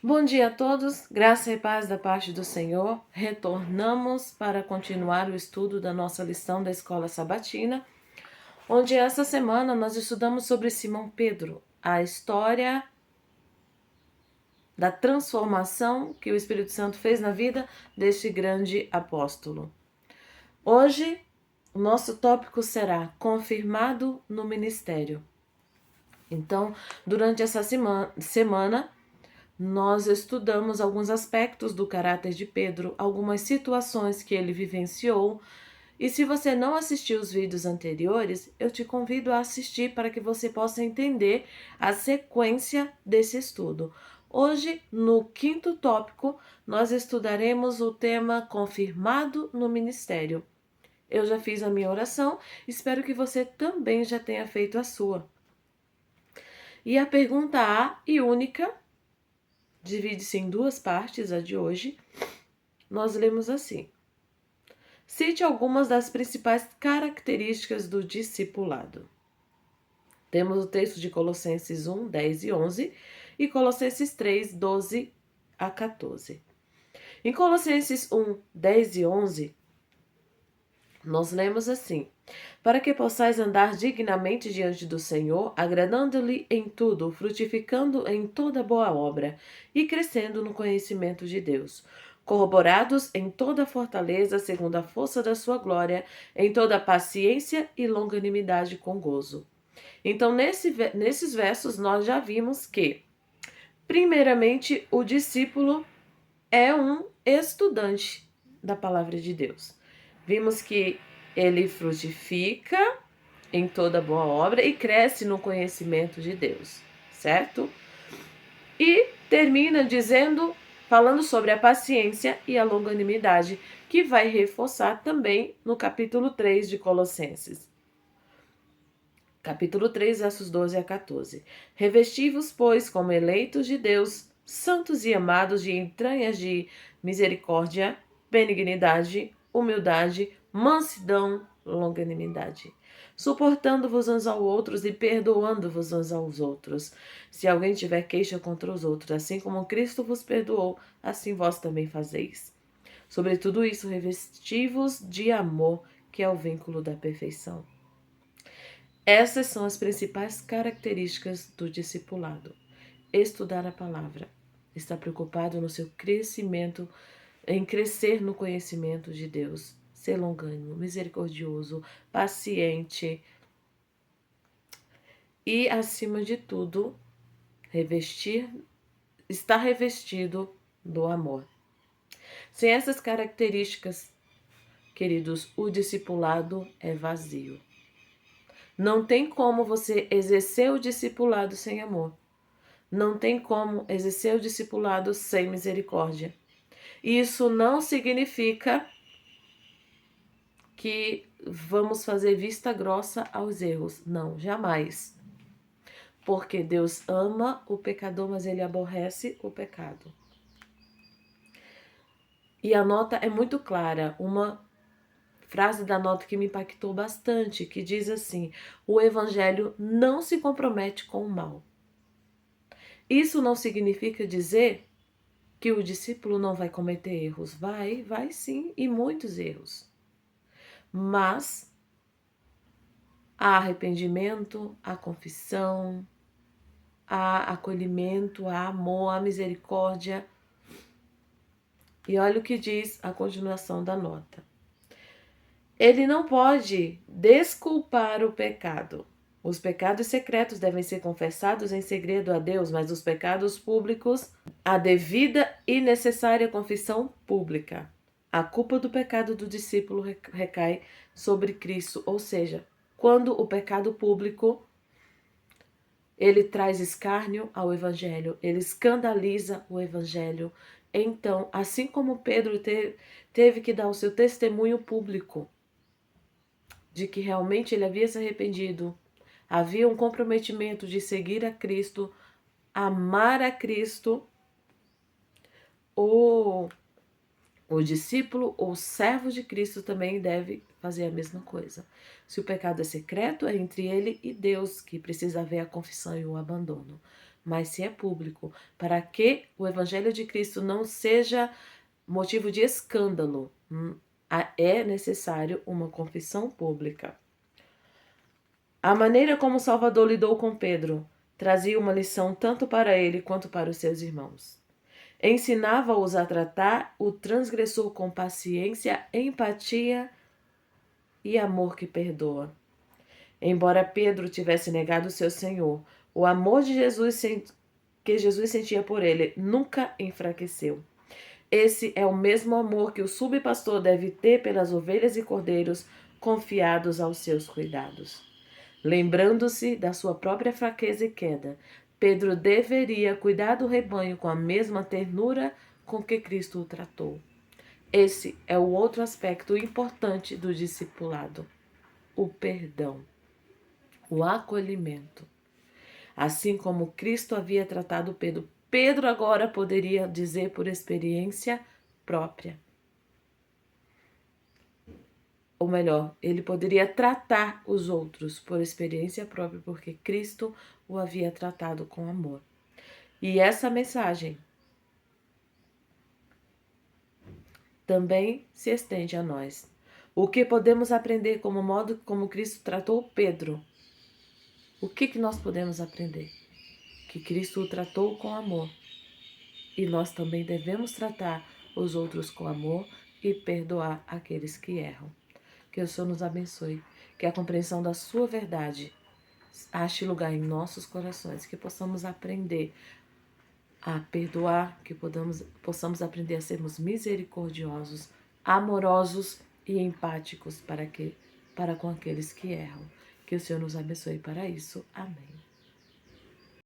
Bom dia a todos, graça e paz da parte do Senhor. Retornamos para continuar o estudo da nossa lição da Escola Sabatina, onde essa semana nós estudamos sobre Simão Pedro, a história da transformação que o Espírito Santo fez na vida deste grande apóstolo. Hoje, o nosso tópico será confirmado no ministério. Então, durante essa semana nós estudamos alguns aspectos do caráter de Pedro, algumas situações que ele vivenciou. E se você não assistiu os vídeos anteriores, eu te convido a assistir para que você possa entender a sequência desse estudo. Hoje, no quinto tópico, nós estudaremos o tema confirmado no ministério. Eu já fiz a minha oração, espero que você também já tenha feito a sua. E a pergunta A e única divide-se em duas partes, a de hoje. Nós lemos assim: cite algumas das principais características do discipulado. Temos o texto de Colossenses 1, 10 e 11 e Colossenses 3, 12 a 14. Em Colossenses 1, 10 e 11, nós lemos assim: para que possais andar dignamente diante do Senhor, agradando-lhe em tudo, frutificando em toda boa obra e crescendo no conhecimento de Deus, corroborados em toda fortaleza, segundo a força da sua glória, em toda paciência e longanimidade com gozo. Então, nesses versos, nós já vimos que, primeiramente, o discípulo é um estudante da palavra de Deus. Vimos que ele frutifica em toda boa obra e cresce no conhecimento de Deus, certo? E termina falando sobre a paciência e a longanimidade, que vai reforçar também no capítulo 3 de Colossenses. Capítulo 3, versos 12 a 14. Revesti-vos, pois, como eleitos de Deus, santos e amados, de entranhas de misericórdia, benignidade, humildade, mansidão, longanimidade, suportando-vos uns aos outros e perdoando-vos uns aos outros. Se alguém tiver queixa contra os outros, assim como Cristo vos perdoou, assim vós também fazeis. Sobre tudo isso, revesti-vos de amor, que é o vínculo da perfeição. Essas são as principais características do discipulado. Estudar a palavra. Estar preocupado no seu crescimento, em crescer no conhecimento de Deus. Ser longânimo, misericordioso, paciente. E, acima de tudo, estar revestido do amor. Sem essas características, queridos, o discipulado é vazio. Não tem como você exercer o discipulado sem amor. Não tem como exercer o discipulado sem misericórdia. Isso não significa que vamos fazer vista grossa aos erros. Não, jamais. Porque Deus ama o pecador, mas ele aborrece o pecado. E a nota é muito clara, uma frase da nota que me impactou bastante, que diz assim: o evangelho não se compromete com o mal. Isso não significa dizer que o discípulo não vai cometer erros. Vai sim, e muitos erros. Mas há arrependimento, há confissão, há acolhimento, há amor, há misericórdia. E olha o que diz a continuação da nota. Ele não pode desculpar o pecado. Os pecados secretos devem ser confessados em segredo a Deus, mas os pecados públicos, a devida e necessária confissão pública. A culpa do pecado do discípulo recai sobre Cristo, ou seja, quando o pecado público, ele traz escárnio ao evangelho, ele escandaliza o evangelho. Então, assim como Pedro teve que dar o seu testemunho público de que realmente ele havia se arrependido, havia um comprometimento de seguir a Cristo, amar a Cristo, o discípulo ou servo de Cristo também deve fazer a mesma coisa. Se o pecado é secreto, é entre ele e Deus, que precisa haver a confissão e o abandono. mas se é público, para que o Evangelho de Cristo não seja motivo de escândalo. É necessário uma confissão pública. A maneira como o Salvador lidou com Pedro trazia uma lição tanto para ele quanto para os seus irmãos. Ensinava-os a tratar o transgressor com paciência, empatia e amor que perdoa. Embora Pedro tivesse negado o seu Senhor, o amor de Jesus que Jesus sentia por ele nunca enfraqueceu. Esse é o mesmo amor que o subpastor deve ter pelas ovelhas e cordeiros confiados aos seus cuidados. Lembrando-se da sua própria fraqueza e queda, Pedro deveria cuidar do rebanho com a mesma ternura com que Cristo o tratou. Esse é o outro aspecto importante do discipulado: o perdão, o acolhimento. Assim como Cristo havia tratado Pedro, Pedro agora poderia dizer por experiência própria. Ou melhor, ele poderia tratar os outros por experiência própria, porque Cristo o havia tratado com amor. E essa mensagem também se estende a nós. O que podemos aprender como modo como Cristo tratou Pedro? O que nós podemos aprender? Que Cristo o tratou com amor. E nós também devemos tratar os outros com amor e perdoar aqueles que erram. Que o Senhor nos abençoe, que a compreensão da sua verdade ache lugar em nossos corações, que possamos aprender a perdoar, que possamos aprender a sermos misericordiosos, amorosos e empáticos para com aqueles que erram. Que o Senhor nos abençoe para isso. Amém.